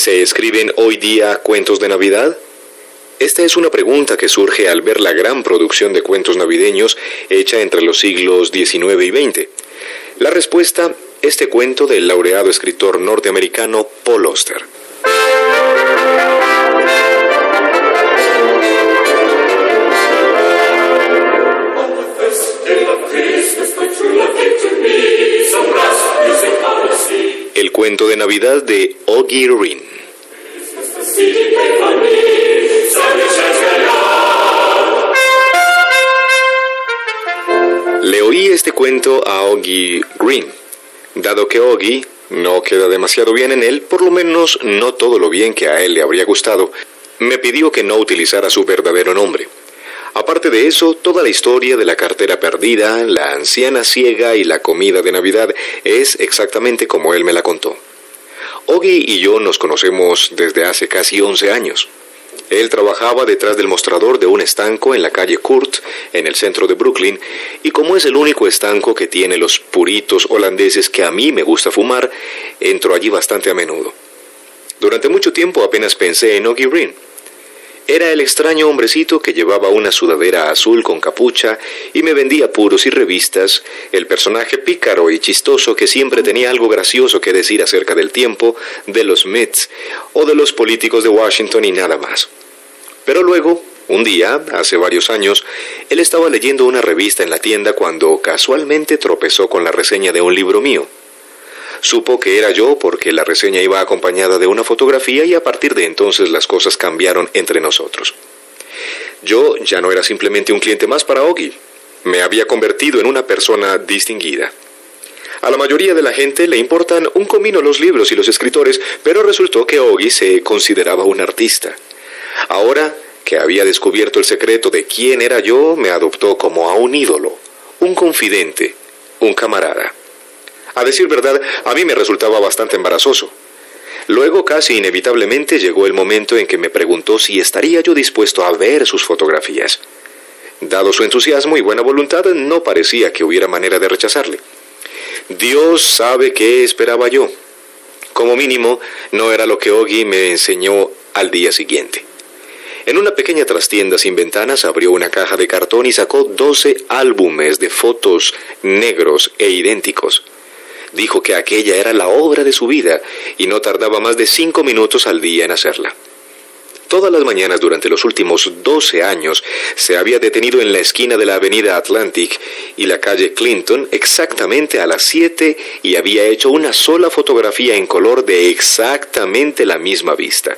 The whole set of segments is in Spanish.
¿Se escriben hoy día cuentos de Navidad? Esta es una pregunta que surge al ver la gran producción de cuentos navideños hecha entre los siglos XIX y XX. La respuesta, este cuento del laureado escritor norteamericano Paul Auster. El cuento de Navidad de Oggy Rhyn. Le oí este cuento a Oggy Rhyn. Dado que Oggy no queda demasiado bien en él, por lo menos no todo lo bien que a él le habría gustado, me pidió que no utilizara su verdadero nombre. Aparte de eso, toda la historia de la cartera perdida, la anciana ciega y la comida de Navidad es exactamente como él me la contó. Oggy y yo nos conocemos desde hace casi 11 años. Él trabajaba detrás del mostrador de un estanco en la calle Kurt, en el centro de Brooklyn, y como es el único estanco que tiene los puritos holandeses que a mí me gusta fumar, entro allí bastante a menudo. Durante mucho tiempo apenas pensé en Oggy Rhyn. Era el extraño hombrecito que llevaba una sudadera azul con capucha y me vendía puros y revistas, el personaje pícaro y chistoso que siempre tenía algo gracioso que decir acerca del tiempo, de los Mets o de los políticos de Washington y nada más. Pero luego, un día, hace varios años, él estaba leyendo una revista en la tienda cuando casualmente tropezó con la reseña de un libro mío. Supo que era yo porque la reseña iba acompañada de una fotografía y a partir de entonces las cosas cambiaron entre nosotros. Yo ya no era simplemente un cliente más para Oggy, me había convertido en una persona distinguida. A la mayoría de la gente le importan un comino los libros y los escritores, pero resultó que Oggy se consideraba un artista. Ahora que había descubierto el secreto de quién era yo, me adoptó como a un ídolo, un confidente, un camarada. A decir verdad, a mí me resultaba bastante embarazoso. Luego, casi inevitablemente, llegó el momento en que me preguntó si estaría yo dispuesto a ver sus fotografías. Dado su entusiasmo y buena voluntad, no parecía que hubiera manera de rechazarle. Dios sabe qué esperaba yo. Como mínimo, no era lo que Oggy me enseñó al día siguiente. En una pequeña trastienda sin ventanas abrió una caja de cartón y sacó 12 álbumes de fotos negros e idénticos. Dijo que aquella era la obra de su vida y no tardaba más de 5 minutos al día en hacerla. Todas las mañanas durante los últimos 12 años se había detenido en la esquina de la avenida Atlantic y la calle Clinton exactamente a las 7 y había hecho una sola fotografía en color de exactamente la misma vista.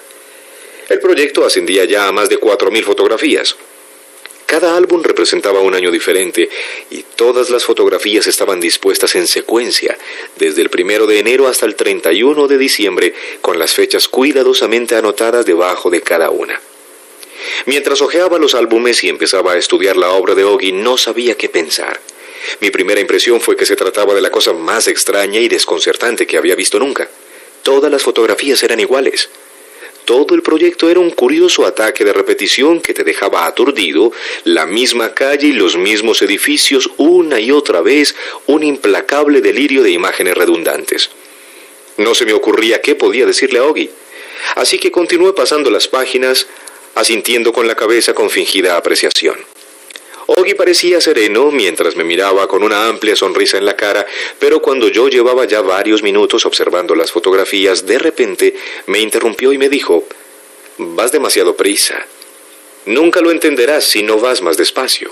El proyecto ascendía ya a más de 4.000 fotografías. Cada álbum representaba un año diferente y todas las fotografías estaban dispuestas en secuencia, desde el 1 de enero hasta el 31 de diciembre, con las fechas cuidadosamente anotadas debajo de cada una. Mientras hojeaba los álbumes y empezaba a estudiar la obra de Oggy, no sabía qué pensar. Mi primera impresión fue que se trataba de la cosa más extraña y desconcertante que había visto nunca. Todas las fotografías eran iguales. Todo el proyecto era un curioso ataque de repetición que te dejaba aturdido, la misma calle y los mismos edificios una y otra vez, un implacable delirio de imágenes redundantes. No se me ocurría qué podía decirle a Oggy, así que continué pasando las páginas, asintiendo con la cabeza con fingida apreciación. Oggy parecía sereno mientras me miraba con una amplia sonrisa en la cara, pero cuando yo llevaba ya varios minutos observando las fotografías, de repente me interrumpió y me dijo: «Vas demasiado prisa. Nunca lo entenderás si no vas más despacio».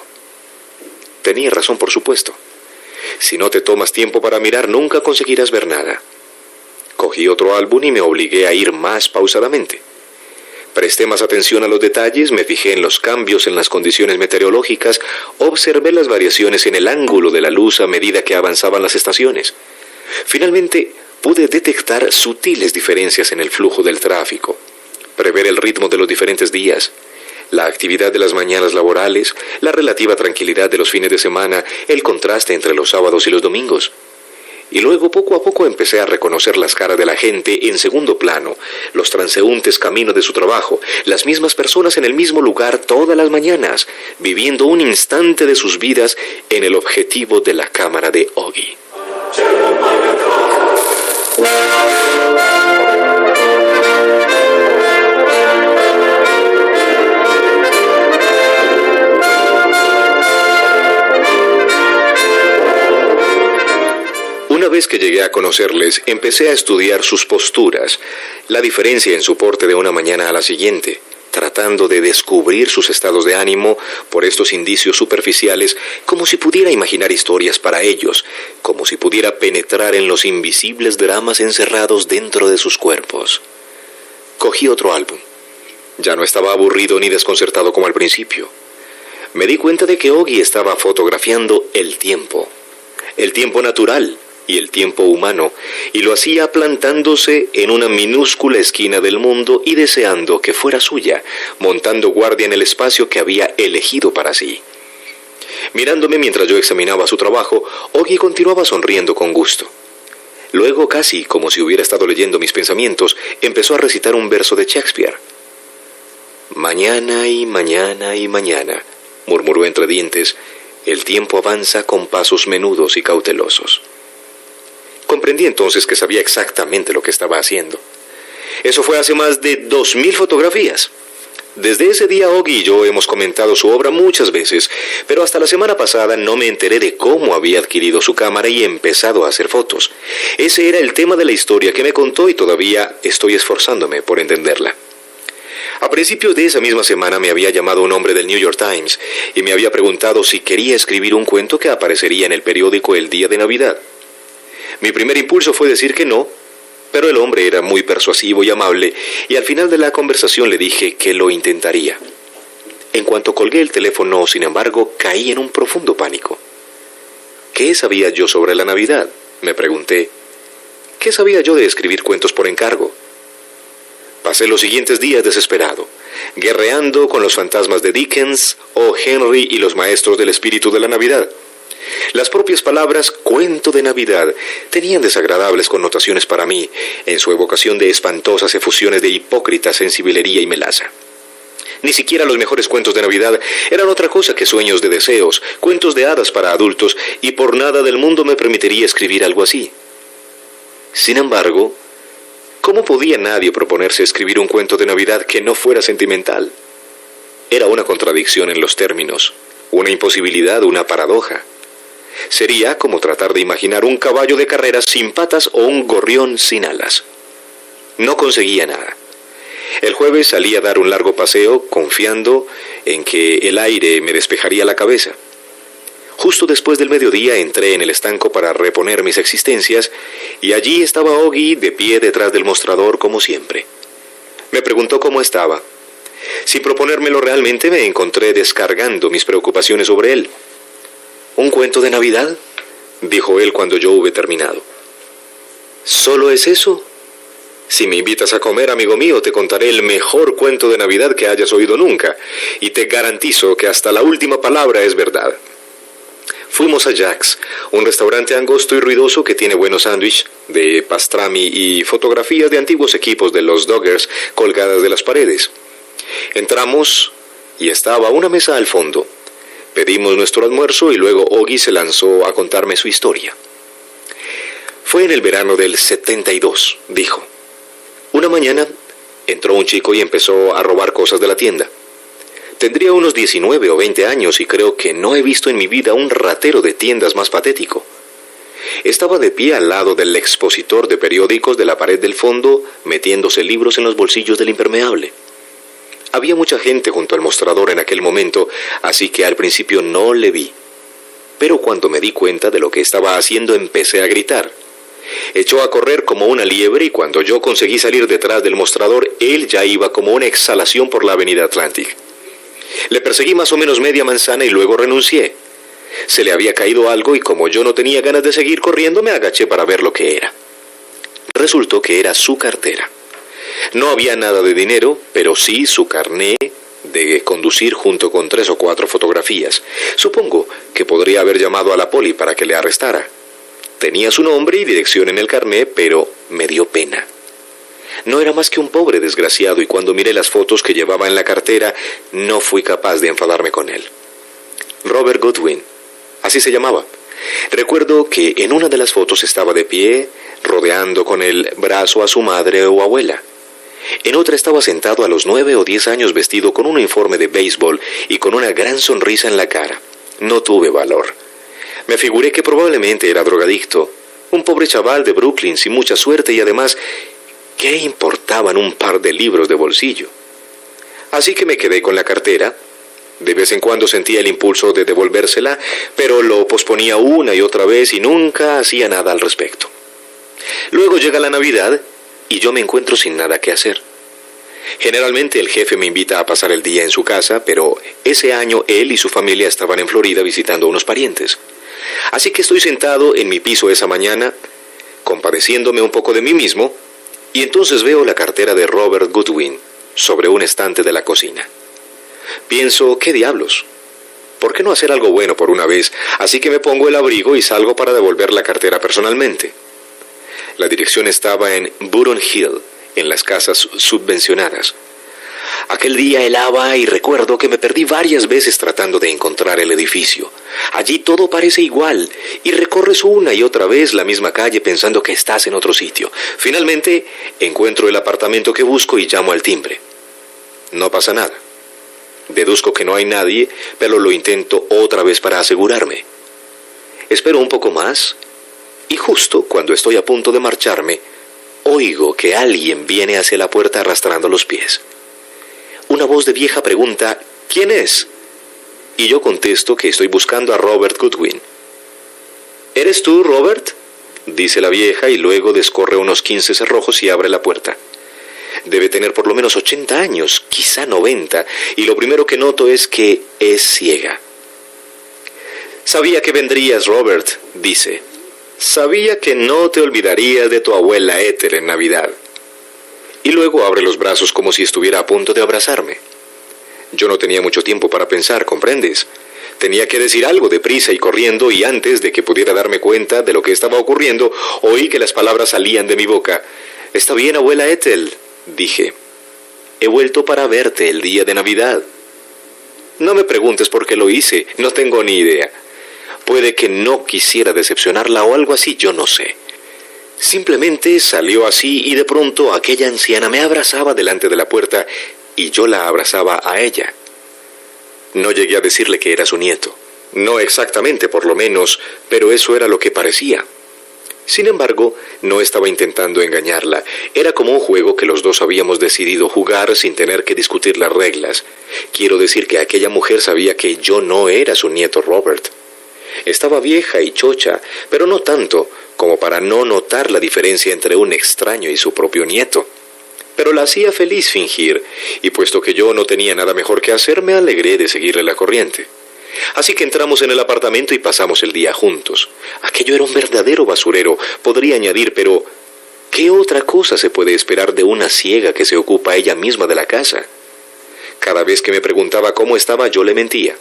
Tenía razón, por supuesto. Si no te tomas tiempo para mirar, nunca conseguirás ver nada. Cogí otro álbum y me obligué a ir más pausadamente. Presté más atención a los detalles, me fijé en los cambios en las condiciones meteorológicas, observé las variaciones en el ángulo de la luz a medida que avanzaban las estaciones. Finalmente, pude detectar sutiles diferencias en el flujo del tráfico, prever el ritmo de los diferentes días, la actividad de las mañanas laborales, la relativa tranquilidad de los fines de semana, el contraste entre los sábados y los domingos. Y luego poco a poco empecé a reconocer las caras de la gente en segundo plano, los transeúntes camino de su trabajo, las mismas personas en el mismo lugar todas las mañanas, viviendo un instante de sus vidas en el objetivo de la cámara de Oggy. vez que llegué a conocerles, empecé a estudiar sus posturas, la diferencia en su porte de una mañana a la siguiente, tratando de descubrir sus estados de ánimo por estos indicios superficiales, como si pudiera imaginar historias para ellos, como si pudiera penetrar en los invisibles dramas encerrados dentro de sus cuerpos. Cogí otro álbum. Ya no estaba aburrido ni desconcertado como al principio. Me di cuenta de que Augie estaba fotografiando el tiempo natural y el tiempo humano, y lo hacía plantándose en una minúscula esquina del mundo y deseando que fuera suya, montando guardia en el espacio que había elegido para sí. Mirándome mientras yo examinaba su trabajo, Augie continuaba sonriendo con gusto. Luego, casi como si hubiera estado leyendo mis pensamientos, empezó a recitar un verso de Shakespeare. Mañana y mañana y mañana, murmuró entre dientes, el tiempo avanza con pasos menudos y cautelosos. Comprendí entonces que sabía exactamente lo que estaba haciendo. Eso fue hace más de 2000 fotografías. Desde ese día Augie y yo hemos comentado su obra muchas veces, pero hasta la semana pasada no me enteré de cómo había adquirido su cámara y empezado a hacer fotos. Ese era el tema de la historia que me contó y todavía estoy esforzándome por entenderla. A principios de esa misma semana me había llamado un hombre del New York Times y me había preguntado si quería escribir un cuento que aparecería en el periódico el día de Navidad. Mi primer impulso fue decir que no, pero el hombre era muy persuasivo y amable y al final de la conversación le dije que lo intentaría. En cuanto colgué el teléfono, sin embargo, caí en un profundo pánico. ¿Qué sabía yo sobre la Navidad?, me pregunté. ¿Qué sabía yo de escribir cuentos por encargo? Pasé los siguientes días desesperado, guerreando con los fantasmas de Dickens, O. Henry y los maestros del espíritu de la Navidad. Las propias palabras «cuento de Navidad» tenían desagradables connotaciones para mí, en su evocación de espantosas efusiones de hipócrita sensiblería y melaza. Ni siquiera los mejores cuentos de Navidad eran otra cosa que sueños de deseos, cuentos de hadas para adultos, y por nada del mundo me permitiría escribir algo así. Sin embargo, ¿cómo podía nadie proponerse escribir un cuento de Navidad que no fuera sentimental? Era una contradicción en los términos, una imposibilidad, una paradoja. Sería como tratar de imaginar un caballo de carreras sin patas o un gorrión sin alas. No conseguía nada. El jueves salí a dar un largo paseo, confiando en que el aire me despejaría la cabeza. Justo después del mediodía entré en el estanco para reponer mis existencias, y allí estaba Augie de pie detrás del mostrador como siempre. Me preguntó cómo estaba. Sin proponérmelo realmente, me encontré descargando mis preocupaciones sobre él. ¿Un cuento de Navidad?, dijo él cuando yo hube terminado. ¿Solo es eso? Si me invitas a comer, amigo mío, te contaré el mejor cuento de Navidad que hayas oído nunca, y te garantizo que hasta la última palabra es verdad. Fuimos a Jack's, un restaurante angosto y ruidoso que tiene buenos sándwiches de pastrami y fotografías de antiguos equipos de los Dodgers colgadas de las paredes. Entramos y estaba una mesa al fondo. Pedimos nuestro almuerzo y luego Augie se lanzó a contarme su historia. Fue en el verano del 72, dijo. Una mañana entró un chico y empezó a robar cosas de la tienda. Tendría unos 19 o 20 años y creo que no he visto en mi vida un ratero de tiendas más patético. Estaba de pie al lado del expositor de periódicos de la pared del fondo, metiéndose libros en los bolsillos del impermeable. Había mucha gente junto al mostrador en aquel momento, así que al principio no le vi. Pero cuando me di cuenta de lo que estaba haciendo, empecé a gritar. Echó a correr como una liebre y cuando yo conseguí salir detrás del mostrador, él ya iba como una exhalación por la avenida Atlantic. Le perseguí más o menos media manzana y luego renuncié. Se le había caído algo y como yo no tenía ganas de seguir corriendo, me agaché para ver lo que era. Resultó que era su cartera. No había nada de dinero, pero sí su carné de conducir junto con 3 o 4 fotografías. Supongo que podría haber llamado a la poli para que le arrestara. Tenía su nombre y dirección en el carné, pero me dio pena. No era más que un pobre desgraciado y cuando miré las fotos que llevaba en la cartera, no fui capaz de enfadarme con él. Robert Goodwin, así se llamaba. Recuerdo que en una de las fotos estaba de pie, rodeando con el brazo a su madre o abuela. En otra estaba sentado a los 9 o 10 años vestido con un uniforme de béisbol y con una gran sonrisa en la cara. No tuve valor. Me figuré que probablemente era drogadicto, Un pobre chaval de Brooklyn sin mucha suerte y además, ¿qué importaban un par de libros de bolsillo? Así que me quedé con la cartera. De vez en cuando sentía el impulso de devolvérsela, pero lo posponía una y otra vez y nunca hacía nada al respecto. Luego llega la Navidad y yo me encuentro sin nada que hacer. Generalmente el jefe me invita a pasar el día en su casa, pero ese año él y su familia estaban en Florida visitando a unos parientes. Así que estoy sentado en mi piso esa mañana, compadeciéndome un poco de mí mismo, y entonces veo la cartera de Robert Goodwin sobre un estante de la cocina. Pienso, ¿qué diablos? ¿Por qué no hacer algo bueno por una vez? Así que me pongo el abrigo y salgo para devolver la cartera personalmente. La dirección estaba en Button Hill, en las casas subvencionadas. Aquel día helaba y recuerdo que me perdí varias veces tratando de encontrar el edificio. Allí todo parece igual y recorres una y otra vez la misma calle pensando que estás en otro sitio. Finalmente encuentro el apartamento que busco y llamo al timbre. No pasa nada. Deduzco que no hay nadie, pero lo intento otra vez para asegurarme. Espero un poco más y justo cuando estoy a punto de marcharme, oigo que alguien viene hacia la puerta arrastrando los pies. Una voz de vieja pregunta, ¿quién es? Y yo contesto que estoy buscando a Robert Goodwin. ¿Eres tú, Robert?, dice la vieja y luego descorre unos 15 cerrojos y abre la puerta. Debe tener por lo menos 80 años, quizá 90, y lo primero que noto es que es ciega. Sabía que vendrías, Robert, dice. Sabía que no te olvidarías de tu abuela Ethel en Navidad. Y luego abre los brazos como si estuviera a punto de abrazarme. Yo no tenía mucho tiempo para pensar, ¿comprendes? Tenía que decir algo deprisa y corriendo, y antes de que pudiera darme cuenta de lo que estaba ocurriendo, oí que las palabras salían de mi boca. «Está bien, abuela Ethel», dije. «He vuelto para verte el día de Navidad». No me preguntes por qué lo hice, no tengo ni idea. Puede que no quisiera decepcionarla o algo así, yo no sé. Simplemente salió así y de pronto aquella anciana me abrazaba delante de la puerta y yo la abrazaba a ella. No llegué a decirle que era su nieto. No exactamente, por lo menos, pero eso era lo que parecía. Sin embargo, no estaba intentando engañarla. Era como un juego que los dos habíamos decidido jugar sin tener que discutir las reglas. Quiero decir que aquella mujer sabía que yo no era su nieto Robert. Estaba vieja y chocha, pero no tanto como para no notar la diferencia entre un extraño y su propio nieto. Pero la hacía feliz fingir, y puesto que yo no tenía nada mejor que hacer, me alegré de seguirle la corriente. Así que entramos en el apartamento y pasamos el día juntos. Aquello era un verdadero basurero, podría añadir, pero ¿qué otra cosa se puede esperar de una ciega que se ocupa ella misma de la casa? Cada vez que me preguntaba cómo estaba, yo le mentía.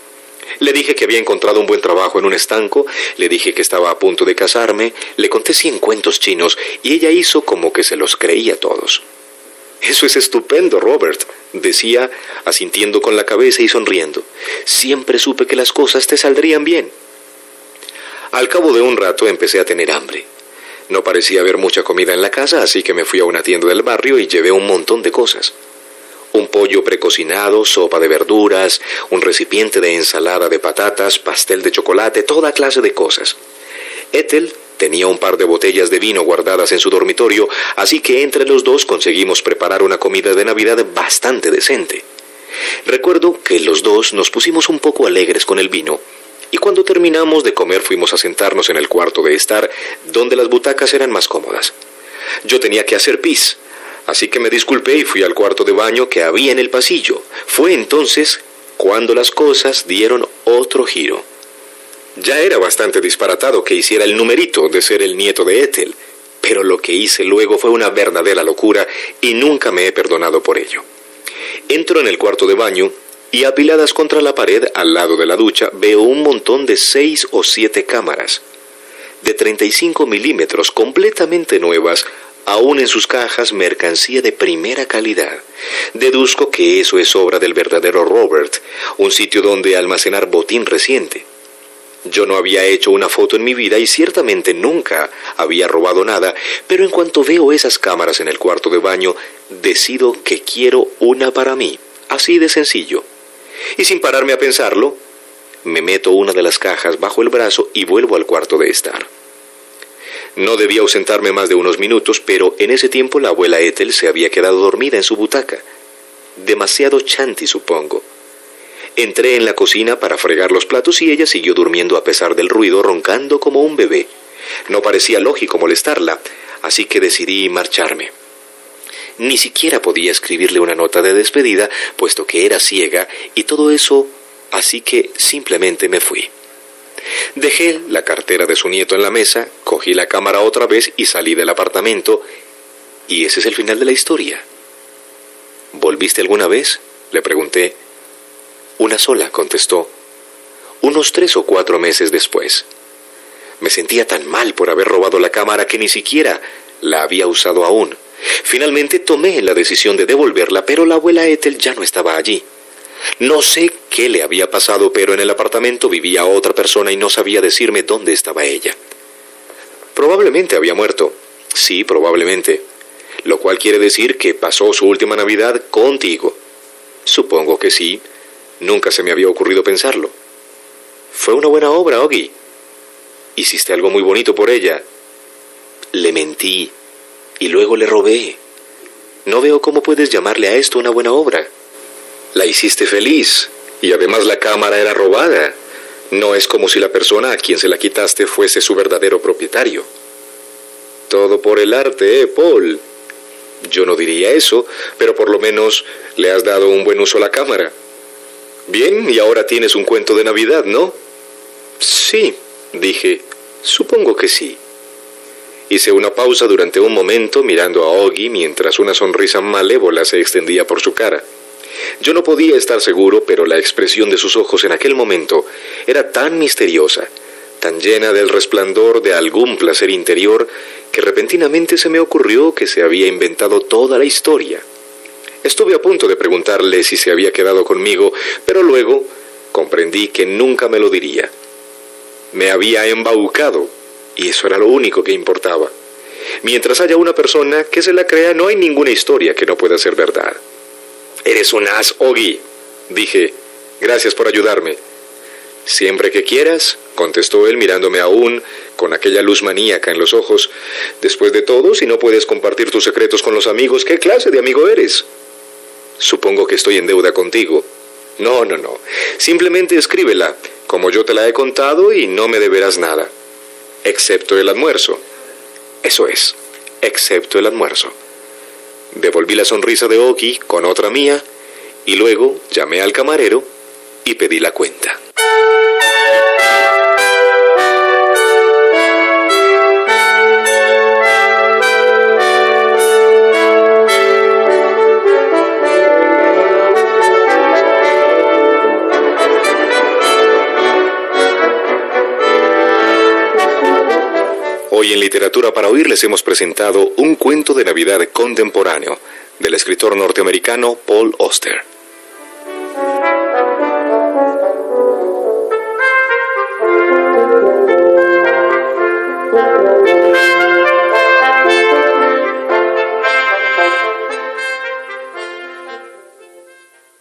Le dije que había encontrado un buen trabajo en un estanco, le dije que estaba a punto de casarme, le conté 100 cuentos chinos y ella hizo como que se los creía todos. «Eso es estupendo, Robert», decía, asintiendo con la cabeza y sonriendo. «Siempre supe que las cosas te saldrían bien». Al cabo de un rato empecé a tener hambre. No parecía haber mucha comida en la casa, así que me fui a una tienda del barrio y llevé un montón de cosas. Un pollo precocinado, sopa de verduras, un recipiente de ensalada de patatas, pastel de chocolate, toda clase de cosas. Ethel tenía un par de botellas de vino guardadas en su dormitorio, así que entre los dos conseguimos preparar una comida de Navidad bastante decente. Recuerdo que los dos nos pusimos un poco alegres con el vino, y cuando terminamos de comer fuimos a sentarnos en el cuarto de estar, donde las butacas eran más cómodas. Yo tenía que hacer pis, así que me disculpé y fui al cuarto de baño que había en el pasillo. Fue entonces cuando las cosas dieron otro giro. Ya era bastante disparatado que hiciera el numerito de ser el nieto de Ethel, pero lo que hice luego fue una verdadera locura y nunca me he perdonado por ello. Entro en el cuarto de baño y apiladas contra la pared al lado de la ducha veo un montón de 6 o 7 cámaras de 35 milímetros completamente nuevas, aún en sus cajas mercancía de primera calidad. Deduzco que eso es obra del verdadero Robert, un sitio donde almacenar botín reciente. Yo no había hecho una foto en mi vida y ciertamente nunca había robado nada, pero en cuanto veo esas cámaras en el cuarto de baño, decido que quiero una para mí, así de sencillo. Y sin pararme a pensarlo, me meto una de las cajas bajo el brazo y vuelvo al cuarto de estar. No debía ausentarme más de unos minutos, pero en ese tiempo la abuela Ethel se había quedado dormida en su butaca. Demasiado chanti, supongo. Entré en la cocina para fregar los platos y ella siguió durmiendo a pesar del ruido, roncando como un bebé. No parecía lógico molestarla, así que decidí marcharme. Ni siquiera podía escribirle una nota de despedida, puesto que era ciega y todo eso, así que simplemente me fui. Dejé la cartera de su nieto en la mesa, cogí la cámara otra vez y salí del apartamento, y ese es el final de la historia. ¿Volviste alguna vez?, le pregunté. Una sola, contestó. Unos 3 o 4 meses después. Me sentía tan mal por haber robado la cámara que ni siquiera la había usado aún. Finalmente tomé la decisión de devolverla, pero la abuela Ethel ya no estaba allí. No sé qué le había pasado, pero en el apartamento vivía otra persona y no sabía decirme dónde estaba ella. Probablemente había muerto. Sí, probablemente. Lo cual quiere decir que pasó su última Navidad contigo. Supongo que sí. Nunca se me había ocurrido pensarlo. Fue una buena obra, Oggy. Hiciste algo muy bonito por ella. Le mentí y luego le robé. No veo cómo puedes llamarle a esto una buena obra. La hiciste feliz, y además la cámara era robada. No es como si la persona a quien se la quitaste fuese su verdadero propietario. Todo por el arte, Paul. Yo no diría eso, pero por lo menos le has dado un buen uso a la cámara. Bien, y ahora tienes un cuento de Navidad, ¿no? Sí, dije, supongo que sí. Hice una pausa durante un momento mirando a Oggy mientras una sonrisa malévola se extendía por su cara. Yo no podía estar seguro, pero la expresión de sus ojos en aquel momento era tan misteriosa, tan llena del resplandor de algún placer interior, que repentinamente se me ocurrió que se había inventado toda la historia. Estuve a punto de preguntarle si se había quedado conmigo, pero luego comprendí que nunca me lo diría. Me había embaucado, y eso era lo único que importaba. Mientras haya una persona que se la crea, no hay ninguna historia que no pueda ser verdad. «Eres un as, Oggy», dije. «Gracias por ayudarme». «Siempre que quieras», contestó él mirándome aún con aquella luz maníaca en los ojos. «Después de todo, si no puedes compartir tus secretos con los amigos, ¿qué clase de amigo eres?» «Supongo que estoy en deuda contigo». No. Simplemente escríbela, como yo te la he contado, y no me deberás nada. Excepto el almuerzo. Eso es, excepto el almuerzo. Devolví la sonrisa de Oggy con otra mía, y luego llamé al camarero y pedí la cuenta. Hoy en Literatura para Oír les hemos presentado un cuento de Navidad contemporáneo del escritor norteamericano Paul Auster.